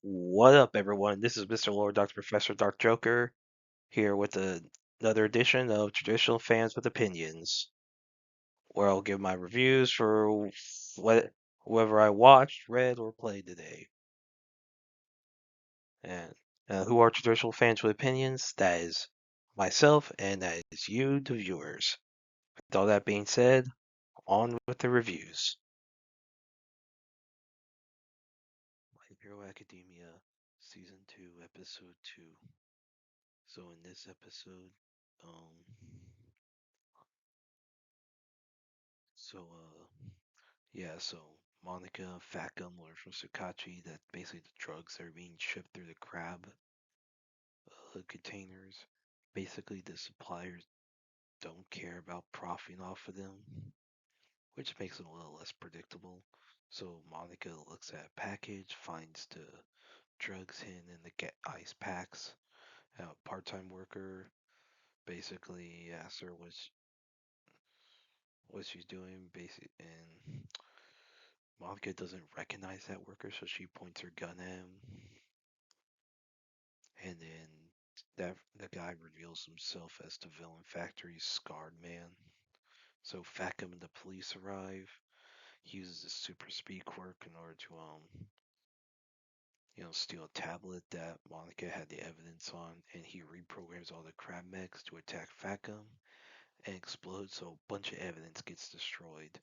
What up, everyone? This is Mr. Lord, Dr. Professor, Dark Joker, here with another edition of Traditional Fans with Opinions, where I'll give my reviews for whoever I watched, read, or played today. And who are traditional fans with opinions? That is myself, and that is you, the viewers. With all that being said, on with the reviews. My Hero Academia, Season 2, Episode 2. So in this episode, um, so yeah, so Monica Facum learns from Sukachi that basically the drugs that are being shipped through the crab containers, basically the suppliers don't care about profiting off of them, which makes it a little less predictable. So Monica looks at a package, finds the drugs hidden in the ice packs. A part-time worker basically asks her what she's doing, basic, and Monica doesn't recognize that worker, so she points her gun at him. And then the guy reveals himself as the villain factory's scarred man. So Facum and the police arrive. He uses his super speed quirk in order to steal a tablet that Monica had the evidence on, and he reprograms all the crab mechs to attack Facum and explode, so a bunch of evidence gets destroyed.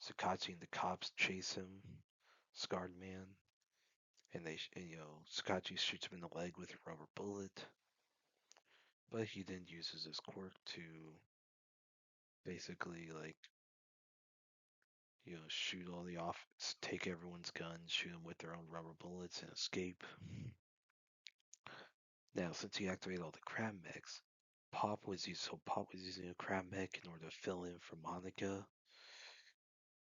Sakachi and the cops chase him, scarred man, and Sakachi shoots him in the leg with a rubber bullet, but he then uses his quirk to basically shoot all the off, take everyone's guns, shoot them with their own rubber bullets, and escape. Now, since he activated all the crab mechs, Pop was using a crab mech in order to fill in for Monica,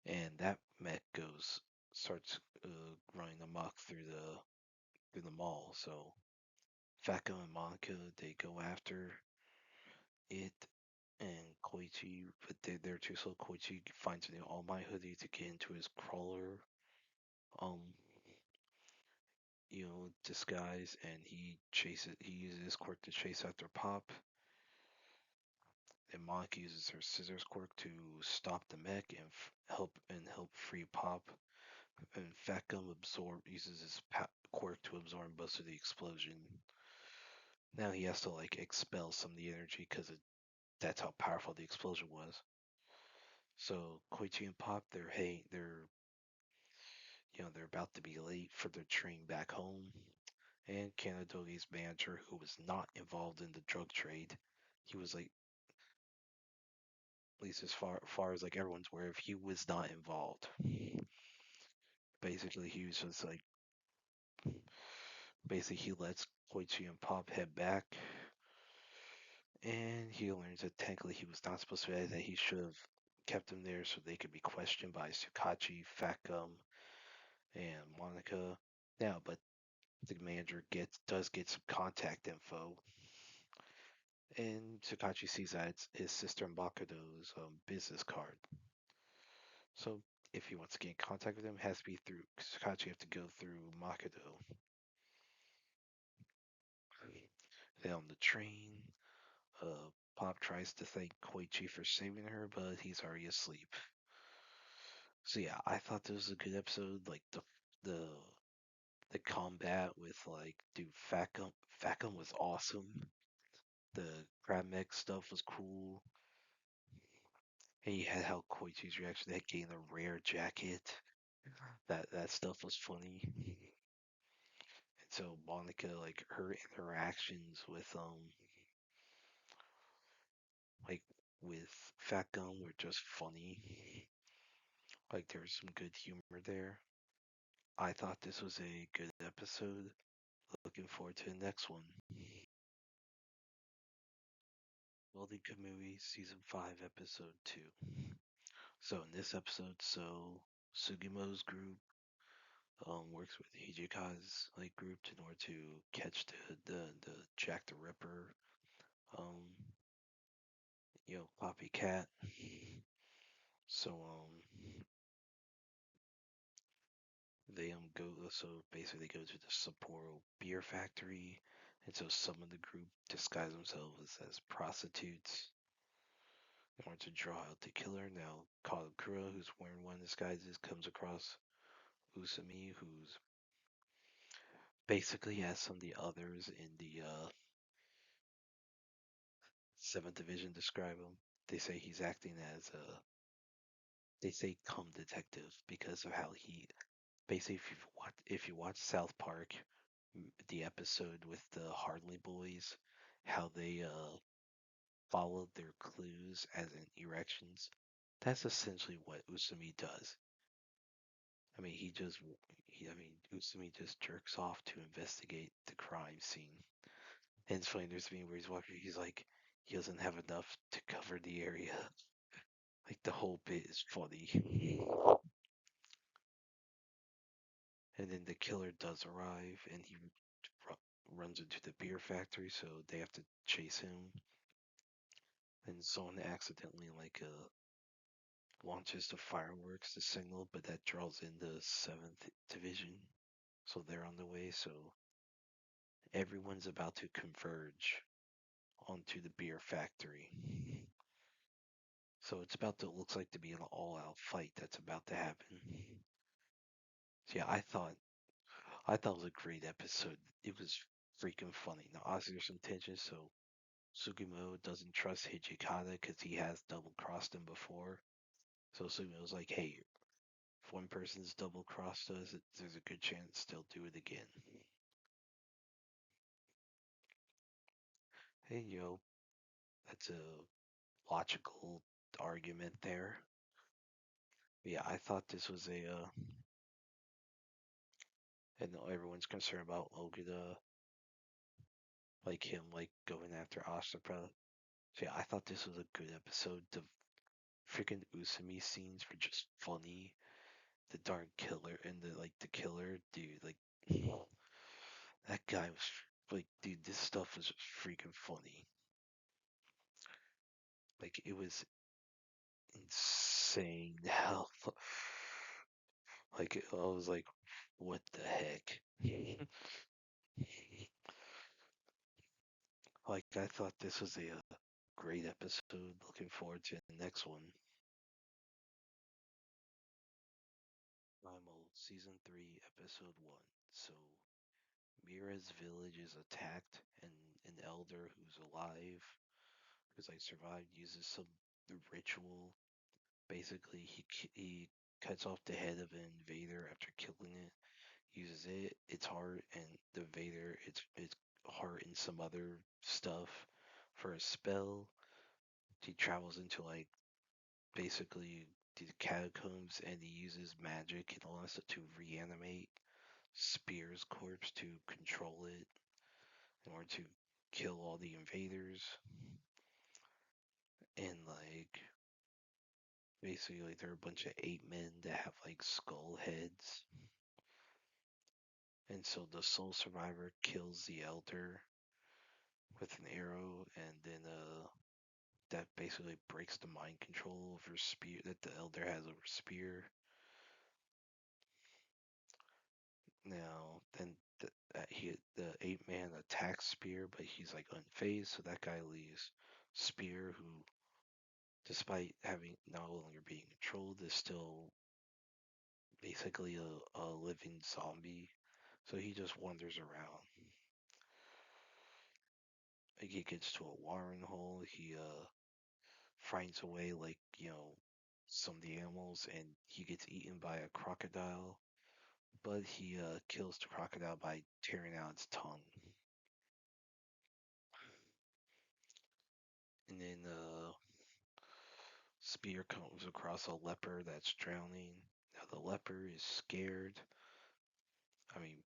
and that mech starts running amok through the mall. So Facco and Monica they go after it, and Koichi, but they're too slow. Koichi finds an All Might hoodie to get into his crawler, um, disguise, and he uses his quirk to chase after Pop. And Monica uses her scissors quirk to stop the mech and help free Pop. And Facum uses his quirk to absorb most of the explosion. Now he has to expel some of the energy because that's how powerful the explosion was. So Koichi and Pop, they're about to be late for their train back home. And Kanadoge's manager, who was not involved in the drug trade, he was at least as far as everyone's aware of, he was not involved. Basically, he was just basically he lets Koichi and Pop head back, and he learns that technically he was not supposed to be, that he should have kept them there so they could be questioned by Tsukachi, Facum, and Monica. Now, but the manager does get some contact info, and Tsukachi sees that it's his sister Makoto's business card. So if he wants to get in contact with him, it has to be through Tsukachi. Have to go through Makoto. Then on the train, Pop tries to thank Koichi for saving her, but he's already asleep. So yeah, I thought this was a good episode. Like the the combat with dude Facum was awesome. The crab mech stuff was cool. And you had how Koichi's reaction to getting a rare jacket. That stuff was funny. And so Monica, her interactions like with Facum were just funny. Like there was some good humor there. I thought this was a good episode. Looking forward to the next one. Welding Kamuy Season 5 Episode 2. So in this episode, Sugimo's group works with Hijika's group in order to catch the Jack the Ripper copycat. So They go so basically they go to the Sapporo beer factory, and so some of the group disguise themselves as prostitutes in order to draw out the killer. Now, Kagura, who's wearing one of the disguises, comes across Usami, who's basically as some of the others in the Seventh Division describe him. They say he's acting as a they say come detective because of how he basically if you watch South Park, the episode with the Hardly Boys, how they followed their clues as in erections. That's essentially what Usumi does. I mean, I mean, Usumi just jerks off to investigate the crime scene. And it's funny, there's a scene where he's walking, he's like, he doesn't have enough to cover the area. Like, the whole bit is funny. And then the killer does arrive, and he runs into the beer factory, so they have to chase him. And someone accidentally, like, launches the fireworks to signal, but that draws in the 7th Division. So they're on the way, so everyone's about to converge onto the beer factory. So it's about to looks like to be an all-out fight that's about to happen. So yeah, I thought it was a great episode. It was freaking funny. Now obviously there's some tension, so Sugimo doesn't trust Hijikata because he has double crossed him before. So Sugimo's like, hey, if one person's double crossed us, there's a good chance they'll do it again. Hey, yo, that's a logical argument there. But yeah, I thought this was and everyone's concerned about Ogura, like him, like going after Ashura. So yeah, I thought this was a good episode. The freaking Usumi scenes were just funny. The darn killer and the killer, dude, like that guy was like, dude, this stuff was just freaking funny. Like it was insane how like I was like, what the heck? Like I thought this was a great episode. Looking forward to the next one. Primal season 3 episode 1. So Mira's village is attacked and an elder who's alive because I survived uses some ritual. Basically he cuts off the head of an invader after killing it, uses its heart and the invader its heart and some other stuff for a spell. He travels into like basically the catacombs and he uses magic and all that stuff to reanimate Spear's corpse to control it in order to kill all the invaders. And like basically like there are a bunch of ape men that have like skull heads. And so the sole survivor kills the elder with an arrow and then that basically breaks the mind control over Spear that the elder has over Spear. Now then the ape man attacks Spear, but he's like unfazed, so that guy leaves Spear, who, despite having no longer being controlled, is still basically a living zombie. So he just wanders around. Like he gets to a watering hole. He finds a way, like some of the animals, and he gets eaten by a crocodile. But he kills the crocodile by tearing out its tongue. And then Spear comes across a leper that's drowning. Now the leper is scared. I mean,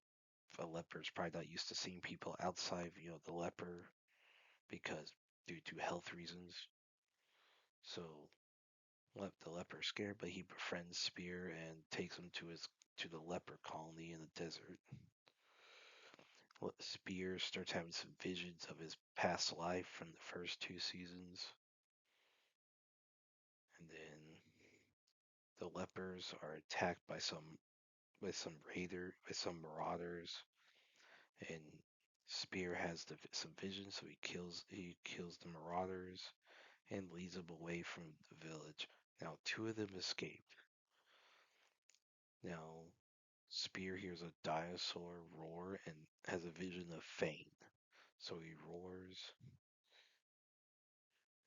a leper's probably not used to seeing people outside, the leper because due to health reasons. So the leper's scared, but he befriends Spear and takes him to the leper colony in the desert. Spear starts having some visions of his past life from the first 2 seasons, and then the lepers are attacked by some by some marauders, and Spear has some vision, so he kills the marauders and leads them away from the village. Now, two of them escape. Now, Spear hears a dinosaur roar and has a vision of Fane. So he roars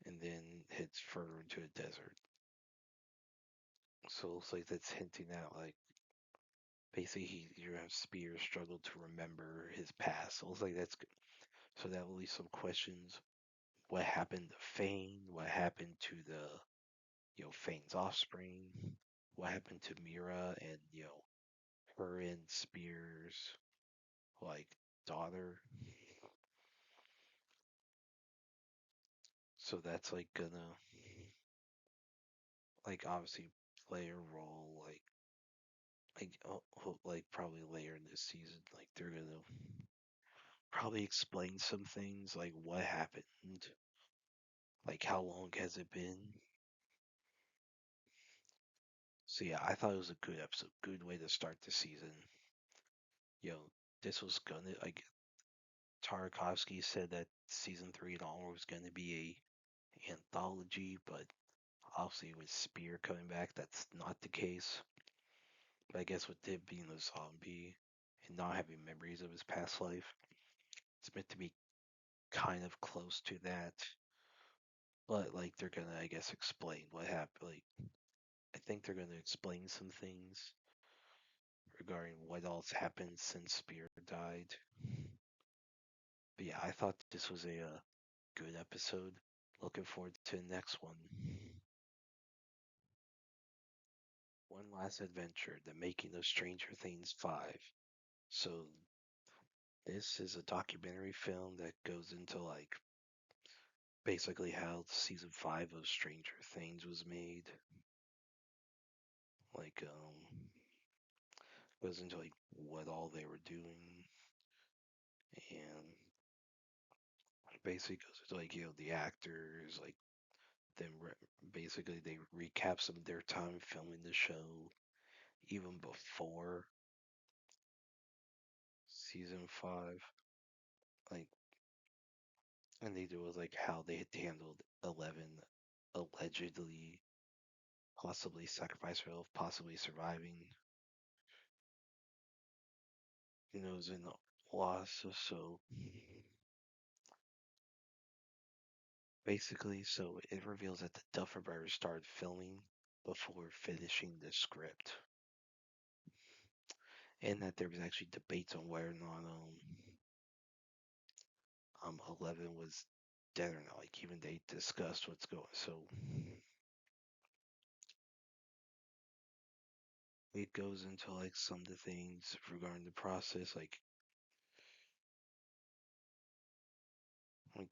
and then heads further into the desert. So it's like that's hinting at like basically you have Spear struggle to remember his past. So it's like that's good. So that will leave some questions. What happened to Fane? What happened to the Fane's offspring? What happened to Mira and her and Spear's like daughter? So that's like gonna like obviously play a role like probably later in this season like they're gonna probably explain some things like what happened, like how long has it been. So yeah, I thought it was a good episode, good way to start the season. you know this was gonna like Tarkovsky said that season 3 and all was gonna be a anthology, but obviously with Spear coming back that's not the case. But I guess with him being a zombie and not having memories of his past life, it's meant to be kind of close to that. But like they're gonna, I guess, explain what happened. Like I think they're gonna explain some things regarding what else happened since Spear died. But yeah, I thought this was a good episode. Looking forward to the next one. One Last Adventure: The Making of Stranger Things 5. So this is a documentary film that goes into like basically how season 5 of Stranger Things was made. Like goes into like what all they were doing, and basically goes into like the actors, like them basically they recap some of their time filming the show even before season 5, like, and they do with like how they had handled 11 allegedly possibly sacrificed herself, possibly surviving, was in loss. So basically, so it reveals that the Duffer Brothers started filming before finishing the script, and that there was actually debates on whether or not 11 was dead or not. Like even they discussed what's going. So it goes into like some of the things regarding the process, like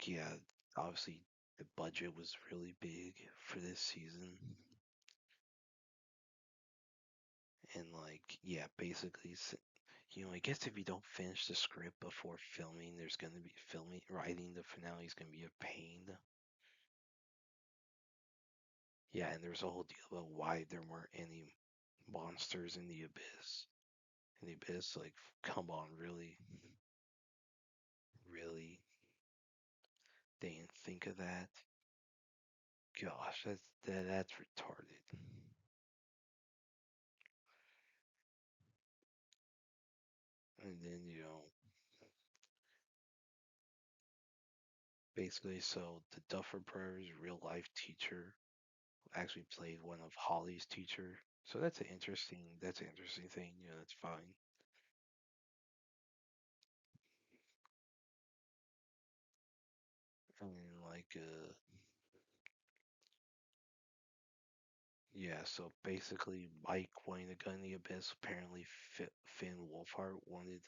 yeah, obviously the budget was really big for this season, and like yeah, basically I guess if you don't finish the script before filming, there's going to be writing the finale is going to be a pain. Yeah, and there's a whole deal about why there weren't any monsters in the abyss. In the abyss, like, come on, really? Really? They didn't think of that? Gosh, that's retarded. And then, basically, so the Duffer Brothers' real life teacher actually played one of Holly's teacher. So that's an interesting thing. That's fine. I mean, like, yeah. So basically, Mike wanting to gun in the abyss. Apparently, Finn Wolfhard wanted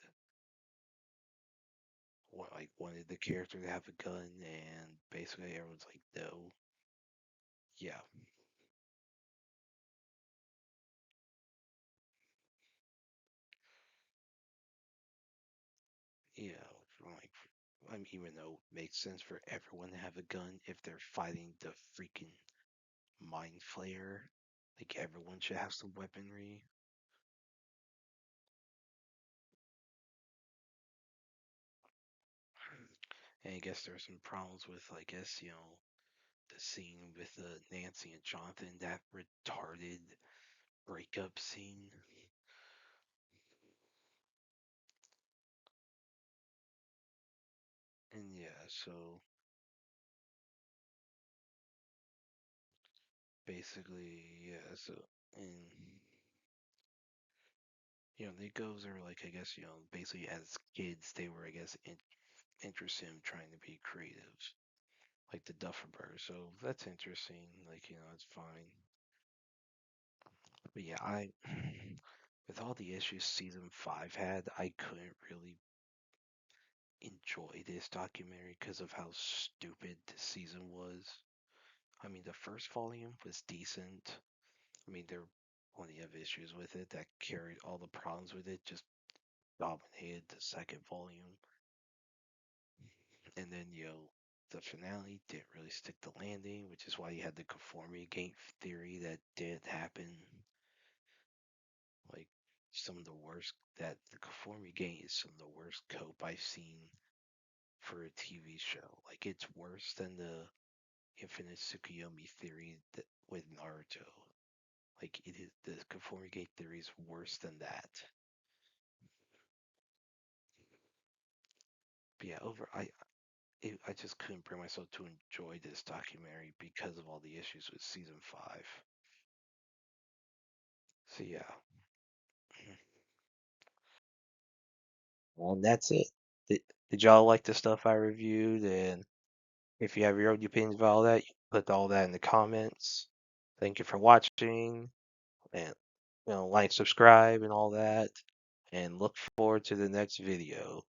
the character to have a gun, and basically everyone's like, no. Yeah, yeah. Like, I mean, even though it makes sense for everyone to have a gun if they're fighting the freaking mind flayer, like everyone should have some weaponry. And I guess there's some problems with, I guess, the scene with Nancy and Jonathan, that retarded breakup scene. And yeah, so basically, yeah, so, and, they goes are like, I guess, basically as kids, they were, I guess, interested in trying to be creative, like the Duffer So that's interesting. Like, it's fine. But yeah, with all the issues season 5 had, I couldn't really enjoy this documentary because of how stupid the season was. I mean, the first volume was decent. I mean, there were plenty of issues with it that carried all the problems with it, just dominated the second volume. And then, the finale didn't really stick the landing, which is why you had the conformity gate theory that didn't happen. Like, some of the worst, that the conformity gate is some of the worst cope I've seen for a TV show. Like, it's worse than the Infinite Tsukuyomi theory with Naruto. Like, it is, the conformity gate theory is worse than that. But yeah, I just couldn't bring myself to enjoy this documentary because of all the issues with season 5. So yeah, well, that's it. Did y'all like the stuff I reviewed? And if you have your own opinions about all that, you can put all that in the comments. Thank you for watching, and like, subscribe, and all that. And look forward to the next video.